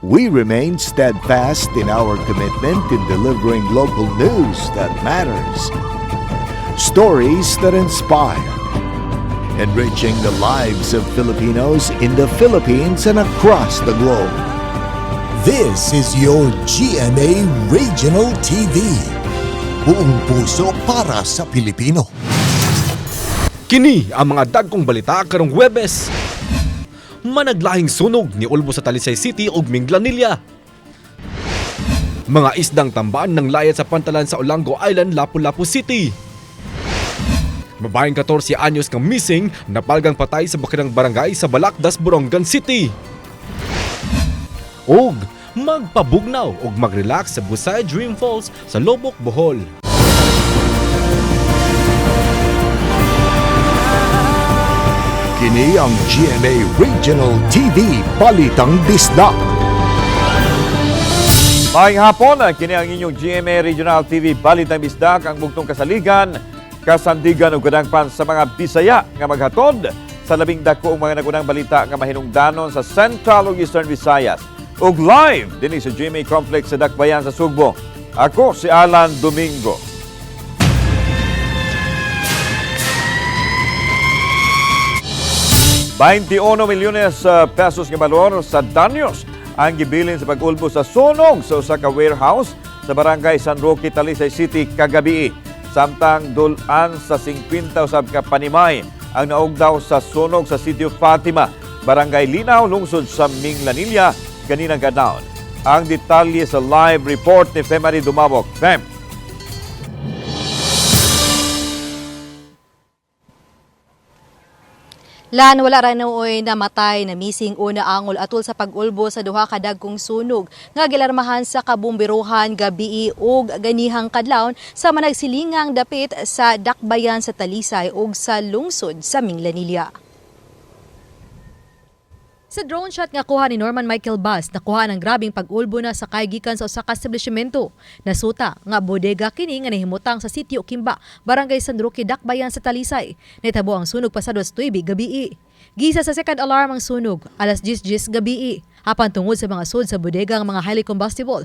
we remain steadfast in our commitment in delivering local news that matters, stories that inspire, enriching the lives of Filipinos in the Philippines and across the globe. This is your GMA Regional TV. Buong puso para sa Pilipino. Kini ang mga dagkong balita karong Huwebes. Managlahing sunog ni Ulbo sa Talisay City ug Minglanilla. Mga isdang tambaan ng layat sa pantalan sa Olango Island, Lapu-Lapu City. Babaeng 14 anyos kang missing, napalgang patay sa bakirang barangay sa Balakdas, Borongan City. Og magpabugnaw ug mag-relax sa Busay Dream Falls sa Lobok, Bohol. Kini ang GMA Regional TV Balitang Bisdak. Maayong hapon, kini ang inyong GMA Regional TV Balitang Bisdak, ang bugtong kasaligan, kasandigan ug kadangpan sa mga Bisaya nga maghatod sa labing dako mga nagunang balita nga mahinungdanon sa Central ug Eastern Visayas. Ug live dinhi sa GMA Complex sa Dakbayan sa Sugbo. Ako si Alan Domingo. ₱21 milyones pesos nga balor sa danyos ang gibilin sa pag-ulbo sa sunog sa usa ka warehouse sa barangay San Roque, Talisay City kagabi. Samtang dulan sa 50 usab ka panimay ang naugdaw sa sunog sa City of Fatima, barangay Linaw, lungsod sa Minglanilla kaninang kadlawon. Ang detalye sa live report ni Femari Dumabok. Fem. Lan wala ra nooy namatay na missing una angol atol sa pag-ulbo sa duha ka dagkong sunog nga gilarmahan sa kabumbiruhan gabii ug ganihang kadlawon sa managsilingang dapit sa Dakbayan sa Talisay ug sa lungsod sa Minglanilla. Sa drone shot nga kuha ni Norman Michael Bass, nakuha ng grabing pag-ulbo na sa gikan sa usa ka establishmento. Nasuta nga bodega kini nga nahimutang sa sitio Kimba, barangay San Roque, Dakbayan sa Talisay. Nahitabo ang sunog pasado sa 9 gabii. Gisa sa second alarm ang sunog, alas 10:10 gabii. Apan tungod sa mga sud sa bodega ang mga highly combustible.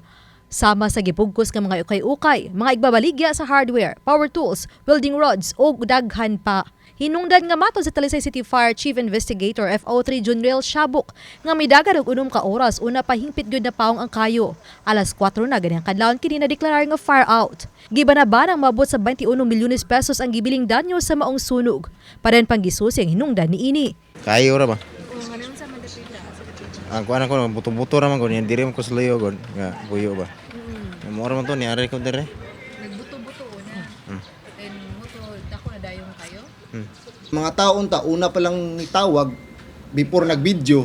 Sama sa gipugkos nga mga ukay-ukay, mga igbabaligya sa hardware, power tools, welding rods o daghan pa. Hinungdan nga maton sa Talisay City Fire Chief Investigator FO3 Junriel Shabuk nga may dagan og 6 ka oras una pahingpit gyud na paong ang kayo. Alas 4 na ganang kadlawon kini na deklarar nga fire out. Gibanabanang mabot sa 21 milyones pesos ang gibiling danyo sa maong sunog. Paden pang gisusi ang hinungdan niini. Kayo ra ba? Ang kuan ko buto-buto ra man ko ni diri man ko sa layo god nga buyo ba. Mo ra man to ni ari ko dire. Nagbuto-buto na. And moto dako na dayon kayo. Mga taon una pa lang itawag before nag-video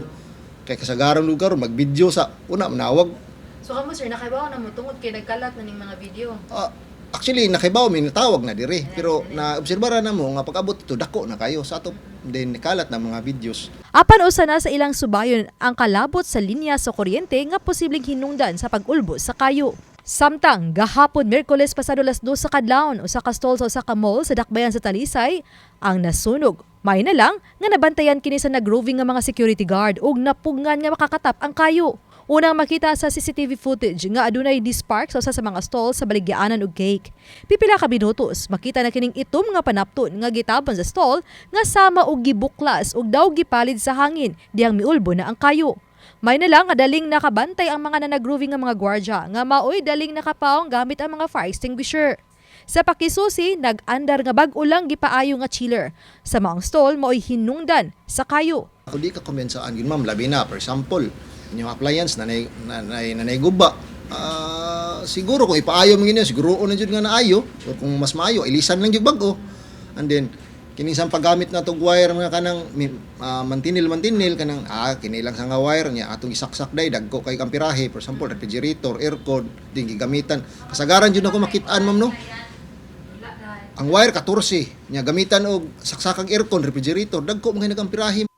kay kasagaran lugar mag-video sa una manawag. So kamo sir nakaibaw na mo tungod kay nagkalat na ning mga video. Actually nakibaw mi natawag na diri pero naobserbara na mo nga pag-abot ito dako na kayo sa ato din nakalat na mga videos. Apan usa na sa ilang subayon ang kalabot sa linya sa kuryente nga posibleng hinungdan sa pag-ulbo sa kayo. Samtang gahapon Miyerkules pasado alas 2 sa kadlawon usa ka stall sa usa ka mall sa Dakbayan sa Talisay ang nasunog. May na lang nga nabantayan kini sa nagroving nga mga security guard ug napugngan nga makakatap ang kayo. Unang makita sa CCTV footage nga adunay dispark sa usa sa mga stall sa baligyaanan ug cake. Pipila ka minutos makita na kining itom nga panapton nga gitabon sa stall nga sama og gibuklas ug daw gipalid sa hangin diyang miulbo na ang kayo. May na lang daling nakabantay ang mga nanagroving nga mga gwardya nga maoy daling nakapaong gamit ang mga fire extinguisher. Sa pakisusi, nag-andar nga bag-o lang gipaayo nga chiller. Sa maong stall, maoy hinungdan sa kayo. Ako di ka kumbensaan yun ma'am, labi na for example, yung appliance nanay guba. Siguro kung ipaayo mo ganyan, siguro na dyan nga naayo. Or kung mas maayo, ilisan lang yung bag-o. And then, kinisang paggamit na itong wire nga kanang mantinil kanang kinilang sa nga wire niya atong isaksak day dagko kay kampirahe for example refrigerator, aircon ding gigamitan kasagaran jud ako makitaan ma'am no ang wire 14 nya gamitan og saksakag aircon refrigerator dagko mga nagampirahe.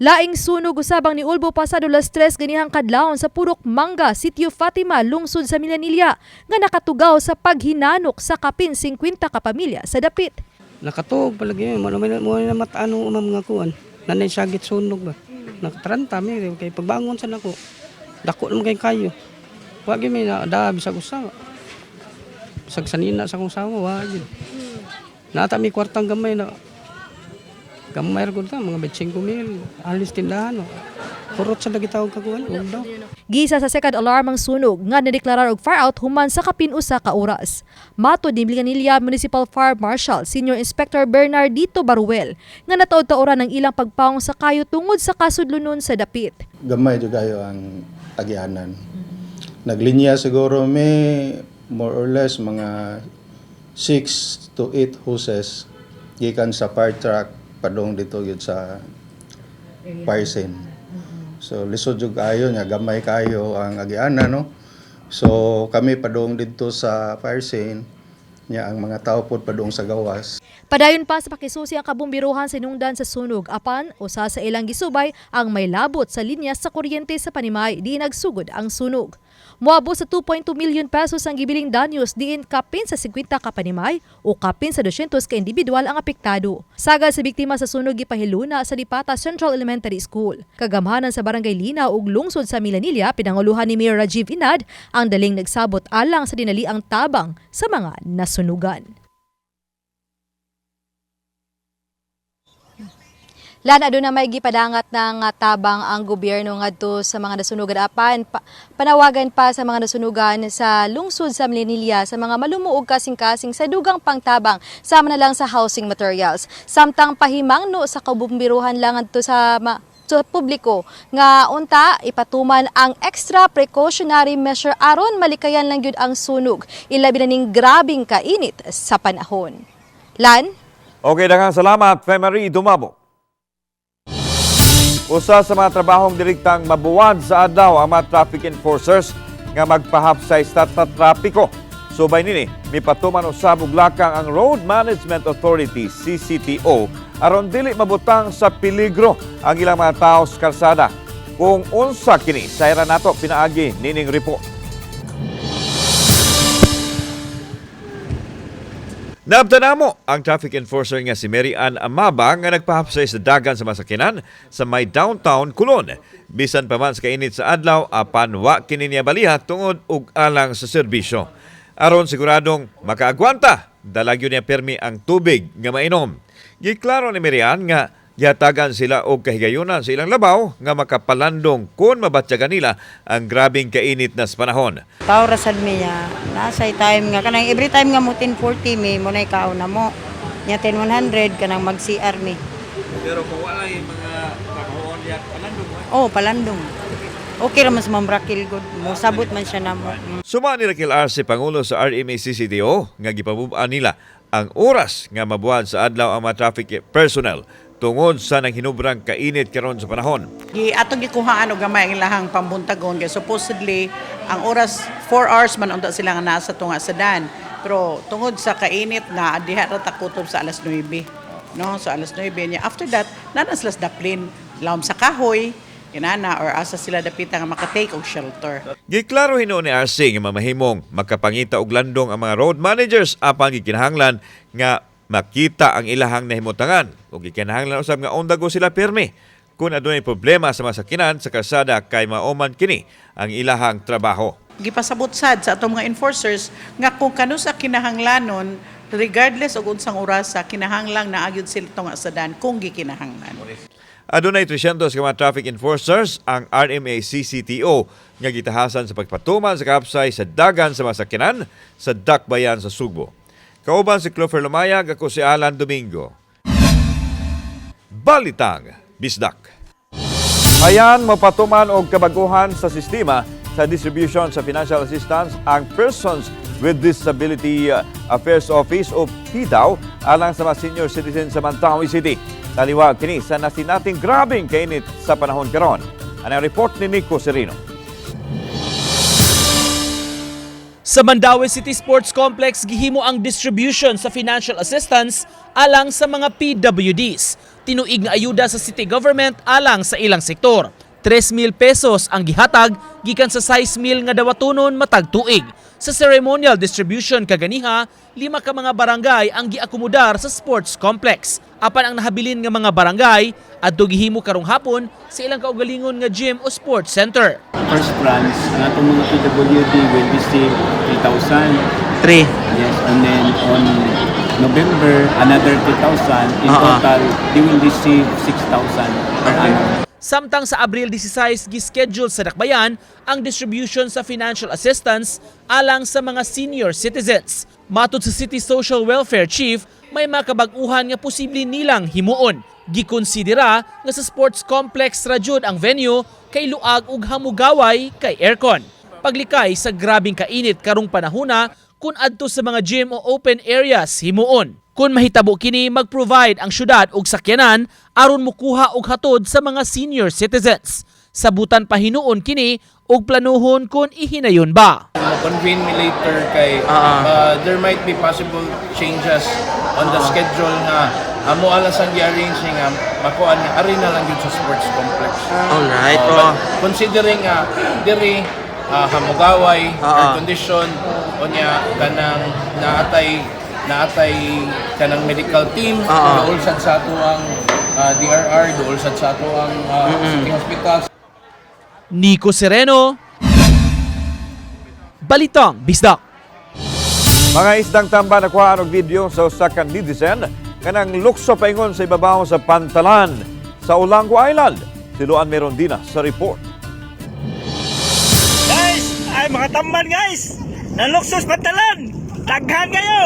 Laing sunog usabang ni Ulbo pasado alas 3 ganihang kadlawon sa Purok Manga, Sitio Fatima, lungsod sa Minglanilla nga nakatugaw sa paghinanok sa kapin 50 ka pamilya sa dapit. Nakatuog palagi mo na matano mga kuan. Nanay sagit sunog ba. Nakatranta mi kay pagbangon sa nako. Dako naman kayo. Wag mi na da bisag usawa. Bisag sanina sa kong sawa, wag. Nata mi kwartang gamay na. Gamay ra gud ta mga 25,000. Alis tindahan. Kurot sa lagi tawag kakuan, daw. Gisa sa second alarm ang sunog nga nadeklarar og fire out human sa kapin usa ka oras. Matod ni Blinganilla Municipal Fire Marshal Senior Inspector Bernardito Baruel nga nataod-taoran ang ilang pagpawong sa kayo tungod sa kasudlunon sa dapit. Gamay jud kayo ang agianan. Naglinya siguro may more or less mga 6 to 8 hoses gikan sa fire truck padung dito gyud sa fire scene. So lisod jud kayo nya gamay kayo ang agianan no. So kami padung dito sa fire scene nya ang mga tao pod padung sa gawas. Padayon pa sa pakisusi ang kabumbiruhan sinungdan sa sunog apan usa sa ilang gisubay ang may labot sa linya sa kuryente sa Panimay di nagsugod ang sunog. Moabot sa 2.2 million pesos ang gibiling danyos diin kapin sa 50 ka Panimay o kapin sa 200 ka individual ang apektado. Sagad sa biktima sa sunog gipahiluna sa Dipata Central Elementary School. Kagamhanan sa Barangay Linaw ug lungsod sa Milanilla pinanguluhan ni Mayor Rajiv Inad ang daling nagsabot alang sa dinaliang tabang sa mga nasunugan. Lana doon na may gipadangat ng tabang ang gobyerno ngadto sa mga nasunugan apan panawagan pa sa mga nasunugan sa lungsod sa Milanilla sa mga malumuog kasing-kasing sa dugang pangtabang sama na lang sa housing materials. Samtang pahimangno sa kabumbiruhan lang ngadto sa publiko nga unta ipatuman ang extra precautionary measure aron malikayan lang gyud ang sunog ilabi na ning grabing kainit sa panahon. Lan? Okay, daghang salamat, Femari Dumabo. Usa sa mga trabahong direktang mabuwad sa adlaw ang mga traffic enforcers nga magpahapsay sa trapiko. Subay nini, mipatuman usab og lakang ang Road Management Authority CCTO aron dili mabutang sa peligro ang ilang mga tawo sa kalsada. Kung unsa kini, sayra nato pinaagi nining report. Naabtan mo ang traffic enforcer nga si Mary Ann Amaba nga nagpahapsay sa dagan sa masakinan sa may downtown Kulon. Bisan pa man sa kainit sa adlaw, apan wa kini niya baliha tungod og alang sa serbisyo. Aron siguradong makaagwanta, dalagyo niya permi ang tubig nga mainom. Giklaro ni Mary Ann nga gihatagan sila og kahigayunan sa ilang labaw nga makapalandong kung mabatyagan nila ang grabing kainit na panahon. Taura sad mi niya, nasay time nga kanang every time nga mo 10:40 mi mo nay kaon na mo. Nya 10:100 kanang mag-CR mi. Pero kung wala yung mga kahoon niya, palandong mo? Oh, palandong. Okay ra mas mambrakil good. Mo sabot man siya namo. Suma ni Raquel Arce, Pangulo sa RMA CCTO, nga gipabubaan nila ang oras nga mabuhat sa adlaw ang mga traffic personnel tungod sa nanghinubrang kainit karon sa panahon. Atong gikuhaan og gamay ang ilahang pambuntagon kay supposedly ang oras 4 hours man unta sila nga nasa tunga sa dan. Pero tungod sa kainit nga diha ra takutob sa alas 9. No, so alas 9 niya. After that, nanas sila daplin lawom sa kahoy, inana or asa sila dapita nga makatake og shelter. Giklaro hinuon ni RC nga mamahimong makapangita og landong ang mga road managers apan gikinahanglan nga makita ang ilahang nahimutangan ug gikinahanglan usab nga on the go sila permi kung adunay problema sa masakinan sa kalsada kay maoman kini ang ilahang trabaho. Gipasabot sad sa atong mga enforcers nga kung kano sa kinahanglanon regardless og unsang oras sa kinahanglang naagud sila tunga sa dan kung gikinahanglan. Adunay 300 ka mga traffic enforcers ang RMA CCTO nga gitahasan sa pagpatuman sa kapsay sa dagan sa masakinan sa Dakbayan sa Sugbo. Kauban si Clover Lumayag, ako si Alan Domingo. Balitang Bisdak. Ayan, mapatuman og kabaguhan sa sistema sa distribution sa financial assistance ang Persons with Disability Affairs Office o PDAO alang sa mga senior citizens sa Mantawi City. Taliwag kini sa nasinating grabing kainit sa panahon karon. Ang report ni Nico Serino. Sa Mandaue City Sports Complex, gihimo ang distribution sa financial assistance alang sa mga PWDs. Tinuig nga ayuda sa city government alang sa ilang sektor. 3,000 pesos ang gihatag gikan sa size meal nga dawatonon matag tuig. Sa ceremonial distribution kaganiha, 5 ka mga barangay ang giakomodar sa sports complex. Apan ang nahabilin nga mga barangay adto gihimo karong hapon sa ilang kaugalingon nga gym o sports center. First plans, ang atong mga PWD will receive 3,000. 3. Yes, and then on November, another 2,000. In total, they will receive 6,000 per annum. Samtang sa Abril 16 gischedule sa Dakbayan ang distribution sa financial assistance alang sa mga senior citizens. Matud sa City Social Welfare Chief, may makabag-uhan nga posible nilang himuon. Gikonsidera nga sa sports complex ra jud ang venue kay luag ug hamugaway kay aircon. Paglikay sa grabing kainit karong panahona kun adto sa mga gym o open areas himuon. Kung mahitabo kini, mag-provide ang syudad og sakyanan aron mukuha og hatod sa mga senior citizens. Sabutan pa hinuon kini og planuhon kung ihinayon ba. Convene me later kay there might be possible changes on the schedule nga amo alas ang i-arrange nga makuan nga ari na lang gyud sa sports complex. Alright. But considering diri hamugaway, air condition, unya kanang naatay kanang medical team, dool sad sa ato ang DRR, dool sad sa ato ang city hospital. Nico Sereno, Balitang Bisdak. Mga isdang tamba nakuha og video sa usa ka netizen kanang lukso paingon sa ibabaw sa pantalan sa Olango Island. Siluan Merondina sa report. Guys, ay mga tamban guys. Naluksos pantalan. Daghan kayo.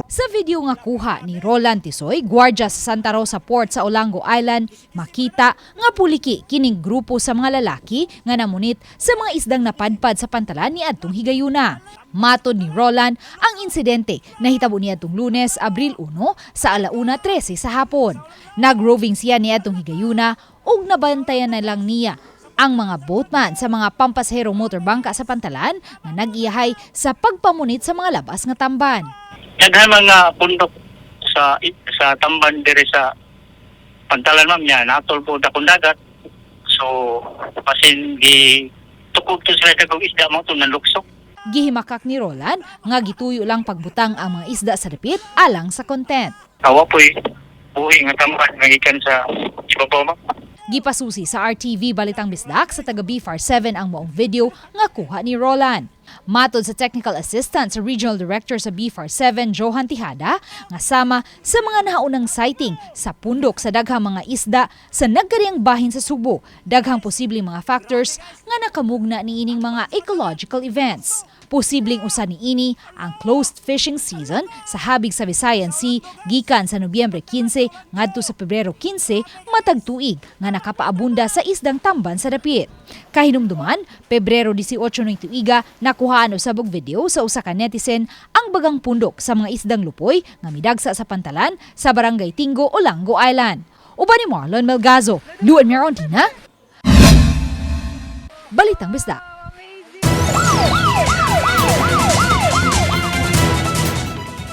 Sa video nga kuha ni Roland Tisoy, gwardiya sa Santa Rosa Port sa Olango Island, makita nga puliki kining grupo sa mga lalaki nga namunit sa mga isdang napadpad sa pantalan ni adtong higayuna. Matod ni Roland, ang insidente nahitabo niya adtong Lunes, Abril 1 sa 1:13 sa hapon. Nagroving siya ni adtong higayuna ug nabantayan na lang niya ang mga boatman sa mga pampasahero motorbangka sa pantalan nga nag-iyahay sa pagpamunit sa mga labas nga tamban. Daghan mga pundok sa tamban dire sa pantalan ma'am niya, natol po dakong dagat. So, pasin gi tukog to sila kag isda mo to nanluksok. Gihimakak ni Roland nga gituyo lang pagbutang ang mga isda sa dapit alang sa content. Awa po'y buhi nga tamban magikan sa ibabaw ma'am. Gipasusi sa RTV Balitang Bisdak sa taga BFAR 7 ang maong video nga kuha ni Roland. Matod sa Technical Assistant sa Regional Director sa BFAR 7, Johan Tijada, nga sama sa mga naunang sighting sa pundok sa daghang mga isda sa nagkariang bahin sa Subo, daghang posibleng mga factors nga nakamugna ni ining mga ecological events. Posibleng usa ni ini ang closed fishing season sa habig sa Visayan Sea gikan sa Nobyembre 15 ngadto sa Pebrero 15 matag tuig nga nakapaabunda sa isdang tamban sa dapit. Kahinumduman, Pebrero 18 ng tuiga nakuhaan usabog video sa usa ka netizen ang bagang pundok sa mga isdang lupoy nga midagsa sa pantalan sa Barangay Tingo, Olango Island. Uban ni Marlon Melgazo, Luan Merondina, Balitang Bisdak.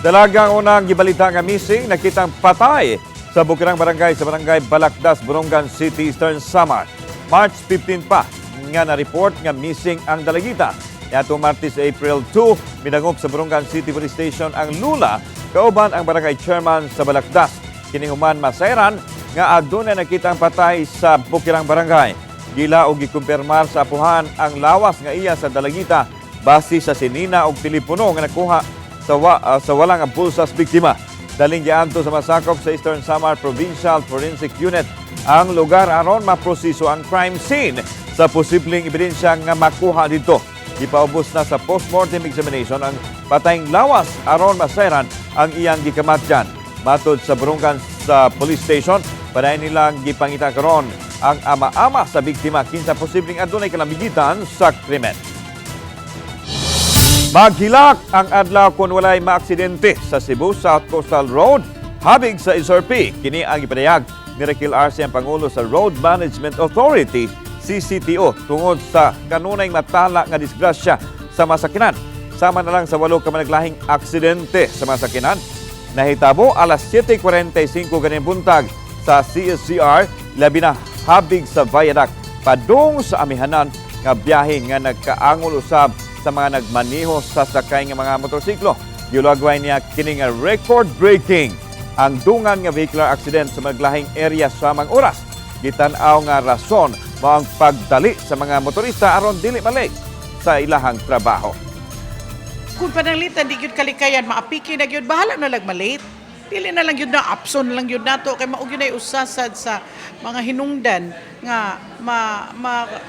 Dalagang unang gibalita nga missing nakitang patay sa bukirang barangay sa barangay Balakdas, Borongan City, Eastern Samar. March 15 pa nga na-report nga missing ang dalagita. Yato Martes, April 2, minangop sa Borongan City Police Station ang lula kauban ang barangay chairman sa Balakdas. Kinihuman masairan nga aduna nakitang patay sa bukirang barangay. Gila og gikumpirmar sa apuhan ang lawas nga iya sa dalagita base sa sinina og telepono nga nakuha sa walang bulsas biktima. Daling gianto sa masakop sa Eastern Samar Provincial Forensic Unit ang lugar aron maproseso ang crime scene sa posibleng ebidensya nga makuha dito. Ipaubos na sa postmortem examination ang patayng lawas aron masairan ang iyang gikamatyan. Matod sa Borongan sa Police Station, padayon nilang gipangita karon ang ama-ama sa biktima kinsa posibleng adunay kalamigitan sa krimen. Maghilak ang adlaw kung walay maaksidente sa Cebu South Coastal Road habig sa SRP. Kini ang ipadayag ni Rekil Arce ang Pangulo sa Road Management Authority, CCTO, tungod sa kanunay matala nga disgrasya sa masakinan. Sama na lang sa 8 ka managlahing aksidente sa masakinan. Nahitabo alas 7:45 ganing buntag sa CSCR, labi na habig sa viaduct padung sa amihanan nga biyahe nga nagkaangol usab sa mga nagmaneho sa sakay nga mga motorsiklo. Giulagway niya kini nga record-breaking ang dungan nga vehicular accident sa maglahing area sa mga oras. Gitan-aw nga rason mao ang pagdali sa mga motorista aron dili malig sa ilahang trabaho. Kung pananglitan, di yun kalikayan, maapiki na yun, bahala na lang malate. Dili na lang yun na, apson na lang yun nato, kay maugyo na usasad sa mga hinungdan nga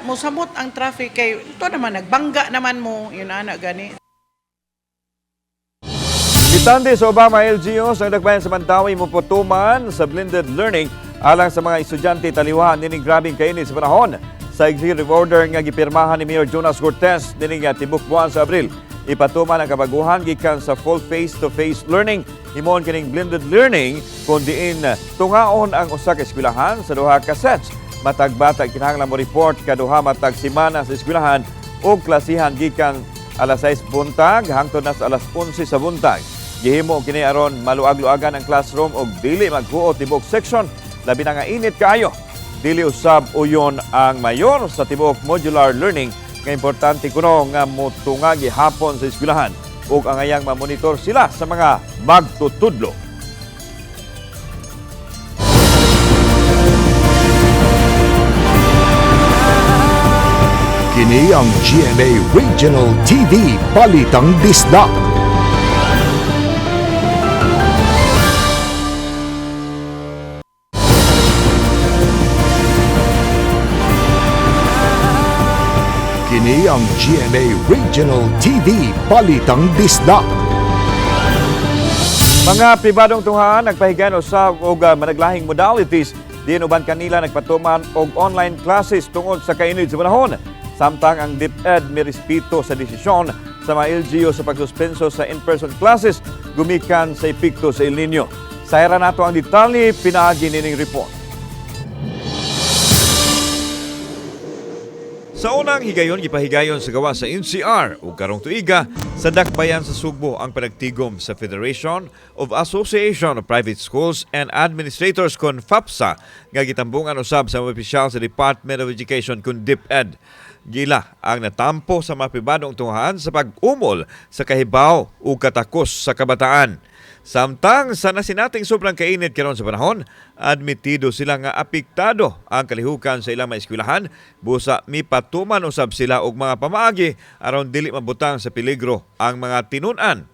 musamot ang traffic, kay ito naman, nagbangga naman mo, yun ana gani. Gitandi sa Obama LGUs ang nagbayan sa Mandawi muputuman sa blended learning alang sa mga estudyante taliwa nining grabing kainit sa panahon. Sa executive order nga gipirmahan ni Mayor Jonas Cortez nining tibok buwan sa Abril. Ipatuman ang kabaguhan gikan sa full face-to-face learning. Himon kining blended learning kung diin tungaon ang usa ka eskwelahan sa duha ka sets. Matag bata kinahanglan mo report kaduha matag semana sa eskwelahan o klasihan gikan alas 6 buntag hangtod na sa alas 11 sa buntag. Gihimo kini aron maluag-luagan ang classroom og dili magbuot tibok section labi na nga init kaayo. Dili usab uyon ang mayor sa tibok modular learning nga importante kuno nga motunga gihapon sa eskwelahan ug angayang mamonitor sila sa mga magtutudlo. Kini ang GMA Regional TV Balitang Disda. Kini ang GMA Regional TV Balitang Disda. Mga pribadong tunghaan nagpahigan usab og managlahing modalities diin uban kanila nagpatuman og online classes tungod sa kainit sa panahon. Samtang ang DepEd may respeto sa desisyon sa mga LGU sa pagsuspenso sa in-person classes gumikan sa epekto sa El Nino. Sayra nato ang detalye pinaagi nining report. Sa unang higayon, gipahigayon sa gawa sa NCR o karong tuiga sa dakbayan sa Sugbo ang panagtigom sa Federation of Association of Private Schools and Administrators kon FAPSA nga gitambungan usab sa mga opisyal sa Department of Education kun DepEd. Gila ang natampo sa mga pribadong tunghaan sa pag-umol sa kahibaw o katakos sa kabataan. Samtang sa nasinating sobrang kainit karon sa panahon, admitido sila nga apektado ang kalihukan sa ilang mga eskwelahan, busa mipatuman usab sila og mga pamaagi aron dili mabutang sa peligro ang mga tinun-an.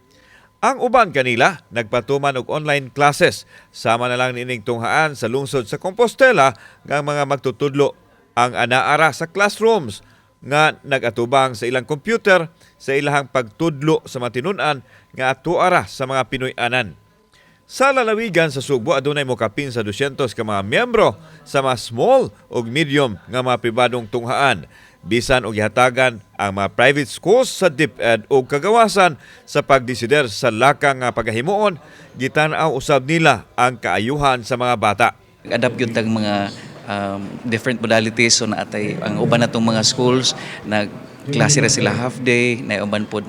Ang uban kanila nagpatuman og online classes, sama na lang nining tunghaan sa lungsod sa Compostela nga mga magtutudlo ang anaara sa classrooms nga nagatubang sa ilang computer sa ilahang pagtudlo sa mga tinun-an nga atuara sa mga Pinoy-anan. Sa lalawigan sa Sugbo, adunay mokapin sa 200 ka mga miyembro sa mga small o medium nga mga pribadong tunghaan. Bisan og gihatagan ang mga private schools sa DepEd o kagawasan sa pagdesider sa lakang nga pagahimuon, gitan-aw usab nila ang kaayuhan sa mga bata. Adapt gyud tag mga different modalities so naatay ang uban natong mga schools klase ra sila half day na uban pod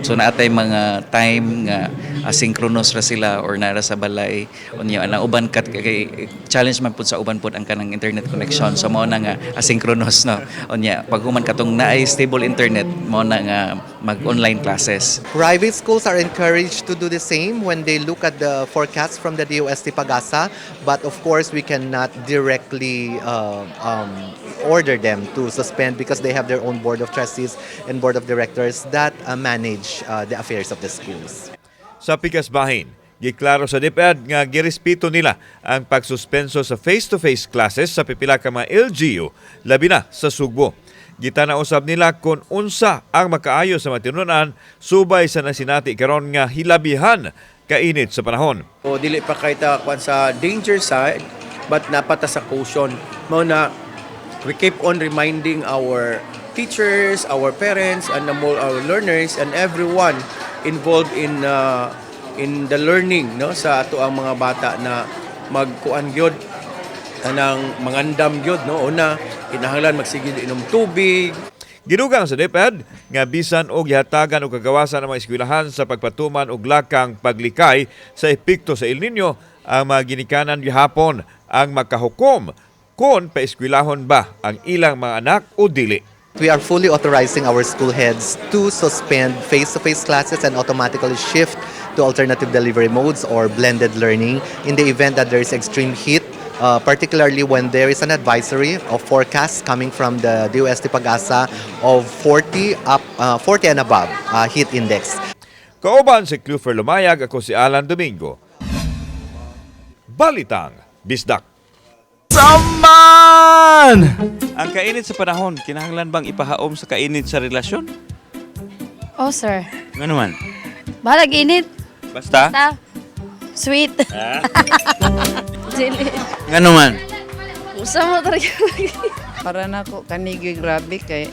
so naatay mga time nga asynchronous ra sila or nara sa balay unya ana uban kat kay challenge man pod sa uban pod ang kanang internet connection so mao na nga asynchronous no unya pag human katong naay stable internet mao na nga mag online classes. Private schools are encouraged to do the same when they look at the forecast from the DOST Pagasa, but of course we cannot directly order them to suspend because they have their own board of trustees and board of directors that manage the affairs of the schools. Sa pikas bahin, giklaro sa DepEd nga girespeto nila ang pagsuspenso sa face-to-face classes sa pipila ka mga LGU, labi na sa Sugbo. Gitanausab nila kung unsa ang makaayo sa matinunan subay sa nasinati karon nga hilabihan kainit sa panahon. O dili pa kay ta kwan sa danger side but napata sa caution. Mao na we keep on reminding our teachers, our parents, and our learners and everyone involved in the learning no sa ato ang mga bata na magkuan gyud anang mangandam gyud no una kinahanglan magsigid inom tubig. Gidugang sa DepEd nga bisan og gihatagan og kagawasan ng mga eskwelahan sa pagpatuman og lakang paglikay sa epekto sa El Nino ang mga ginikanan gihapon ang makahukom kung paeskwelahon ba ang ilang mga anak o dili. We are fully authorizing our school heads to suspend face-to-face classes and automatically shift to alternative delivery modes or blended learning in the event that there is extreme heat, particularly when there is an advisory of forecasts coming from the DOST Pag-asa of 40 and above heat index. Kauban si Clufer Lumayag, ako si Alan Domingo. Balitang Bisdak. Saman! Ang kainit sa panahon, kinahanglan bang ipahaom sa kainit sa relasyon? Oh, sir. Ano man? Balag init. Basta? Sweet. Dili. Ano man? Usa mo talaga. Para na ko kanigi grabe kay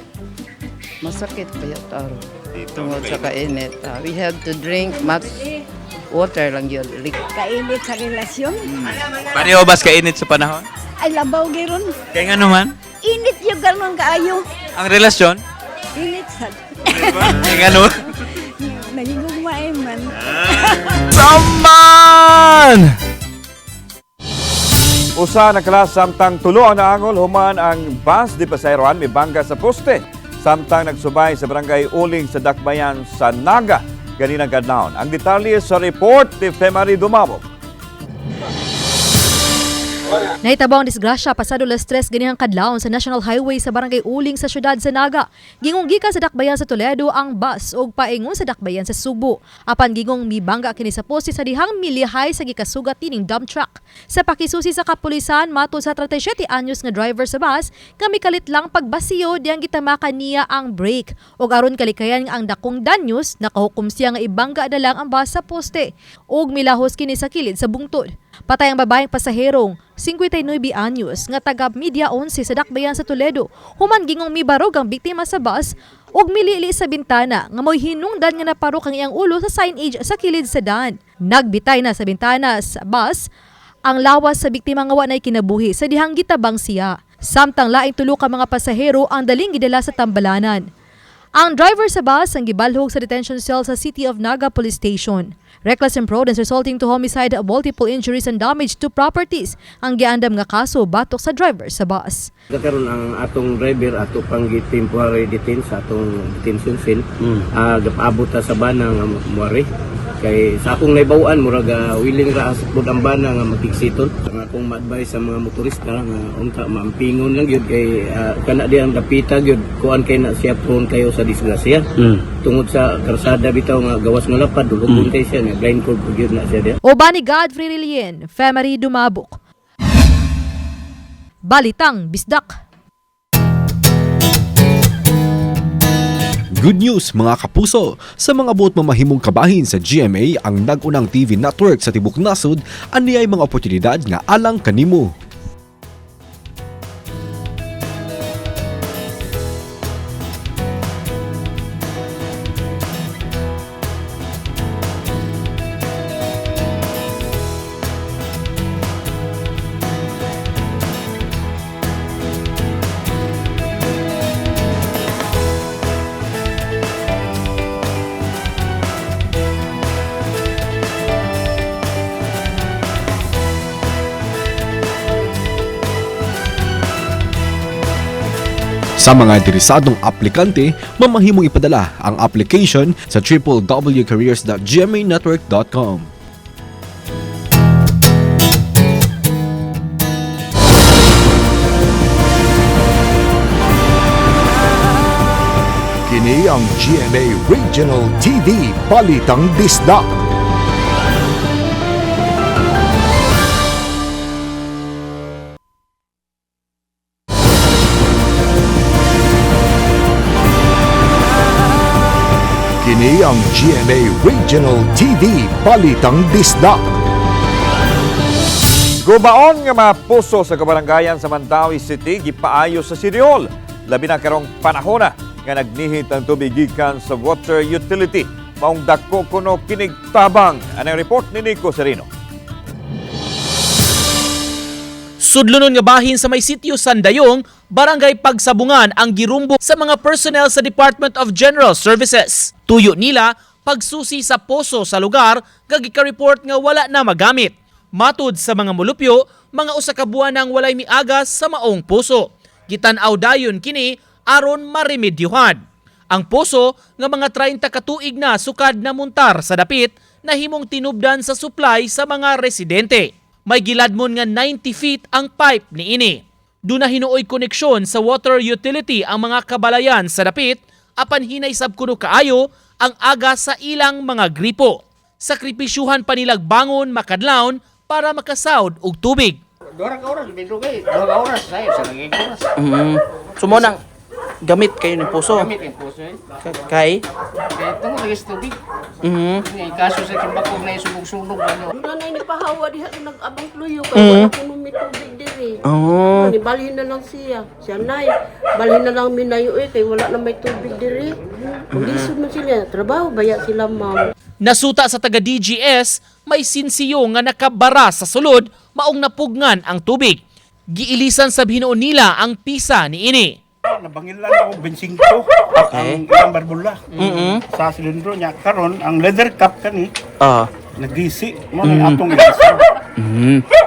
masakit pa yata ro. Tungod sa kainit. We have to drink much water lang yun. Kainit sa relasyon. Pareho ba kainit sa panahon? Ay, labaw giron. Kaya nga naman? Init yung ganun kaayo. Ang relasyon? Init sa... Kaya nga naman? Nagigugmain man. Saman! Usa na klas samtang tulo ang naangol human ang bus di pasayroan may bangga sa poste. Samtang nagsubay sa barangay Uling sa Dakbayan sa Naga ganinang kadlawon. Ang detalye sa report ni Femari Dumabog. Nahitabang disgrasya pasado las 3 ganihang kadlawon sa National Highway sa barangay Uling sa syudad sa Naga. Gingong gikan sa Dakbayan sa Toledo ang bus ug paingon sa Dakbayan sa Subo. Apan gingong mibangga kini sa poste sa dihang milihay sa gikasugat tining dump truck. Sa pakisusi sa kapulisan matud sa 37 anyos nga driver sa bus, kami kalit lang pagbasiyo diyang gitamakan niya ang brake. Ug aron kalikayan ang dakong danyos, nakahukom siya nga ibangga na lang ang bus sa poste. Ug milahos kini sa kilid sa bungtod. Patay ang babaeng pasaherong 59 anyos nga taga Media 11 sa Dakbayan sa Toledo. Human gingong mibarog ang biktima sa bus ug milili sa bintana nga mo'y hinungdan nga naparok ang iyang ulo sa signage sa kilid sa daan. Nagbitay na sa bintana sa bus ang lawas sa biktima nga wa nay kinabuhi sa dihang gitabang siya. Samtang laing tulo ka mga pasahero ang daling gidala sa tambalanan. Ang driver sa bus ang gibalhog sa detention cell sa City of Naga Police Station. Reckless imprudence resulting to homicide, multiple injuries and damage to properties ang giandam nga kaso batok sa driver sa bus. Karon ang atong driver ato pang temporary detain sa atong detention cell. Gapaabot ta sa bana nga muari. Kay sa akong naibawaan murag willing ra pud ang bana nga makiksiton. Ang akong ma-advise sa mga motorista nga unta maampingon lang gyud kay kana di ang dapita gyud kuan kay na siya prone kayo sa disgrasya. Tungod sa karsada bitaw nga gawas nga lapad dugong kay siya nga blindfold gyud na siya diha. Obani Godfrey Rilien, Femari Dumabok. Balitang Bisdak. Good news mga kapuso! Sa mga buot mamahimong kabahin sa GMA, ang nag-unang TV network sa Tibok Nasud, aniyay mga oportunidad nga alang kanimo. Sa mga interesadong aplikante, mamahimong ipadala ang application sa www.careers.gmanetwork.com. Kini ang GMA Regional TV Balitang Bisdak. Kini ang GMA Regional TV Balitang Bisdak. Gubaon nga mga puso sa kabarangayan sa Mandawi City gipaayo sa Siriol. Labi na karong panahon na nga nagnihit ang tubig gikan sa water utility. Maong dako kuno kinig tabang. Anong report ni Nico Serino? Sudlunon nga bahin sa may sitio Sandayong, barangay Pagsabungan ang girumbo sa mga personnel sa Department of General Services. Tuyo nila pagsusi sa poso sa lugar, gagika-report nga wala na magamit. Matud sa mga mulupyo, mga usa ka buwan nang walay miagas sa maong puso. Gitan-aw dayon kini aron maremedyohan. Ang puso nga mga 30 katuig na sukad na muntar sa dapit na himong tinubdan sa supply sa mga residente. May giladmon nga 90 feet ang pipe niini. Doon na hinuoy koneksyon sa water utility ang mga kabalayan sa dapit, apan hinay sabkuno kaayo ang aga sa ilang mga gripo. Sakripisyuhan pa nilag bangon makadlawon para makasawd og tubig. 2 oras, bidro kay 2 oras tayo sa naging oras. Sumo nang gamit kayo ng puso. Gamit yung puso eh. Kay? Kaya tungo lagis tubig. Kaso sa kimbakog na isubog-sunog ano. Wala na inipahawa diha kung nag-abang kluyo kaya wala kung may tubig diri. Balhin na lang siya. Siya nay, balhin na lang minayo kaya wala na may tubig diri. Pag-isod man sila, trabaho baya sila ma'am. Nasuta sa taga DGS, may sinsiyo nga nakabara sa sulod maong napugnan ang tubig. Giilisan sa binuon nila ang pisa niini. Nabangil lang ako, 25. Ang ilang barbula. Sa silindro niya. Karon ang leather cup kani, nagisi. Mga atong igisi.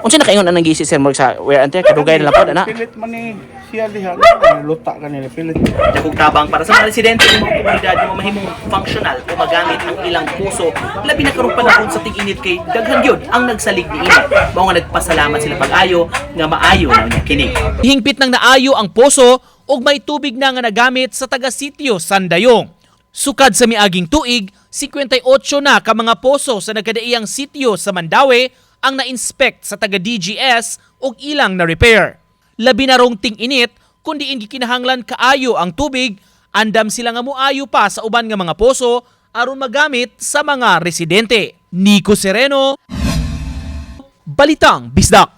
Unsa na kaingon ang nagisi sir mo sa wear ante kadugay na lang pod ana? Pilit man ni siya diha. Luta kanila pilit. Dagog tabang para sa mga residente ng mga komunidad mo mahimong functional o magamit ang ilang puso. Labi na karon panahon sa tig-init kay daghan gyud ang nagsalig niini. Mao nga nagpasalamat sila pag-ayo nga maayo na niya kini. Hingpit nang naayo ang poso ug may tubig na nga nagamit sa taga-sitio Sandayong. Sukad sa miaging tuig, 58 na ka mga poso sa nagkadaiyang sitio sa Mandaue ang na-inspect sa taga-DGS ug ilang na-repair. Labi na rong ting-init, kundi hindi kinahanglan kaayo ang tubig, andam sila nga muayo pa sa uban nga mga poso aron magamit sa mga residente. Nico Sereno, Balitang Bisdak.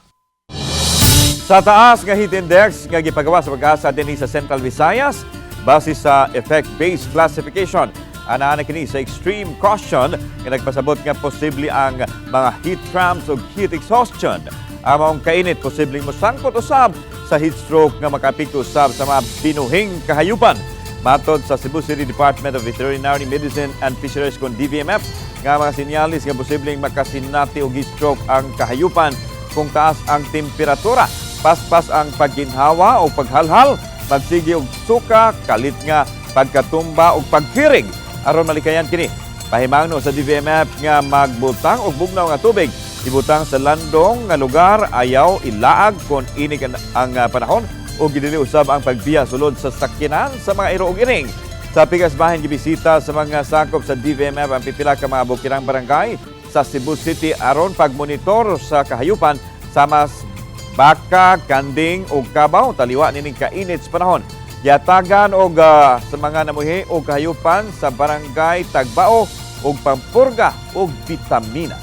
Sa taas nga heat index nga gipagawa sa pag-asa dinhi sa Central Visayas base sa effect-based classification, ana kini sa extreme caution nga nagpasabot nga posible ang mga heat cramps o heat exhaustion. Among kainit posibleng mosangkot usab sa heat stroke nga makapikto usab sa mga binuhing kahayupan. Matod sa Cebu City Department of Veterinary Medicine and Fisheries kon DVMF nga mga sinyalis nga posibleng makasinati og heat stroke ang kahayupan kung taas ang temperatura, paspas ang pagginhawa o paghalhal, magsigi og suka, kalit nga pagkatumba o pagkirig. Aron malikayan kini, pahimangno sa DVMF nga magbutang og bugnaw nga tubig, ibutang sa landong nga lugar, ayaw ilaag kon inig ang panahon o gidili usab ang pagbiya sulod sa sakyanan sa mga iro ug iring. Sa pikas bahin gibisita sa mga sakop sa DVMF ang pipila ka mga bukirang barangay sa Cebu City aron pagmonitor sa kahayupan sa mas baka, kanding o kabaw taliwa nining kainit sa panahon. Yatagan og sa mga namuhi o kahayupan sa barangay Tagbao og pampurga og vitamina.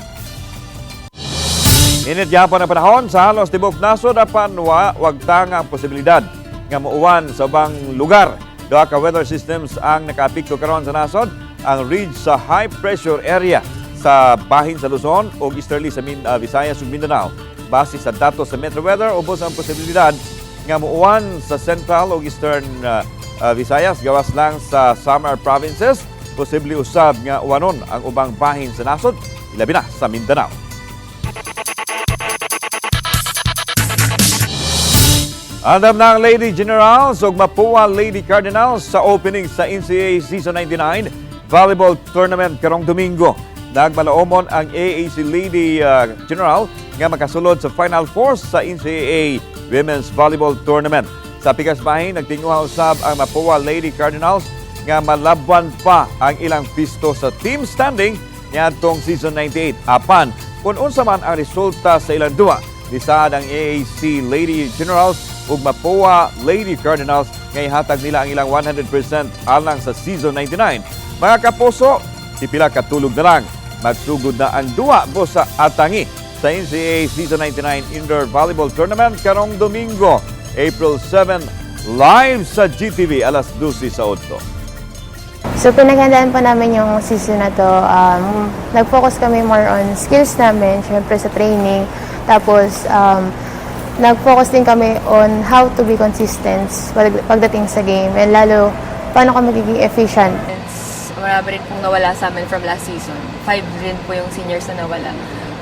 Init gyapon ang panahon sa halos tibok nasod apan wagtang ang posibilidad nga muuwan sa ubang lugar. Duha ka weather systems ang nakaapekto karon sa nasod, ang ridge sa high pressure area sa bahin sa Luzon o easterly sa Visayas ug Mindanao. Base sa datos sa Metro Weather, ubos ang posibilidad nga muuwan sa Central o Eastern Visayas gawas lang sa Samar provinces. Posible usab nga uwanon ang ubang bahin sa nasod, ilabi na sa Mindanao. Andam na ang Lady Generals ug Mapua Lady Cardinals sa opening sa NCAA Season 99 Volleyball Tournament karong Domingo. Nagmalaomon ang AAC Lady General nga makasulod sa Final Four sa NCAA Women's Volleyball Tournament. Sa pikas bahin, nagtinguha usab ang Mapua Lady Cardinals nga malabwan pa ang ilang pisto sa team standing niadtong Season 98. Apan, kung unsa man ang resulta sa ilang duwa, lisaad ang AAC Lady Generals ug Mapua Lady Cardinals nga ihatag nila ang ilang 100% alang sa Season 99. Mga kapuso, pipila katulog na lang. Magsugod na ang duwa sa atangi sa NCAA Season 99 Indoor Volleyball Tournament karong Domingo, April 7, live sa GTV alas 12 sa 8. So pinaghandaan po namin yung season na to. Nag-focus kami more on skills namin, syempre sa training. Tapos nag-focus din kami on how to be consistent pagdating sa game. And lalo, paano kami magiging efficient. Marami rin pong nawala sa amin from last season. 5 rin po yung seniors na nawala.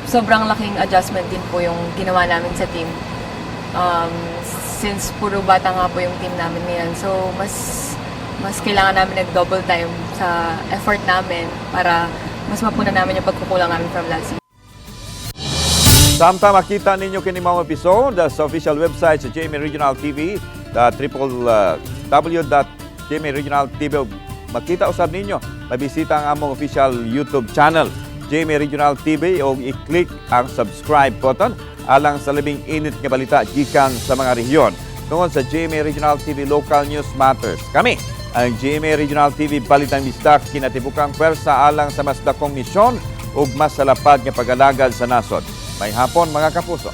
sobrang laking adjustment din po yung ginawa namin sa team. Since puro bata nga po yung team namin ngayon. So, mas kailangan namin nag-double time sa effort namin para mas mapuna namin yung pagkukulang namin from last year. Samtang makita ninyo kini mga episode sa official website sa GMA Regional TV, www.gmaregionaltv. Makita usab ninyo, mabisita ang among official YouTube channel, GMA Regional TV, o i-click ang subscribe button alang sa labing init nga balita gikan sa mga rehiyon. Tungod sa GMA Regional TV, Local News Matters. Kami, ang GMA Regional TV, Balitang Bistak, kinatibukang pwersa alang sa mas dakong misyon ug mas salapad nga pag-alagad sa nasod. May hapon mga kapuso.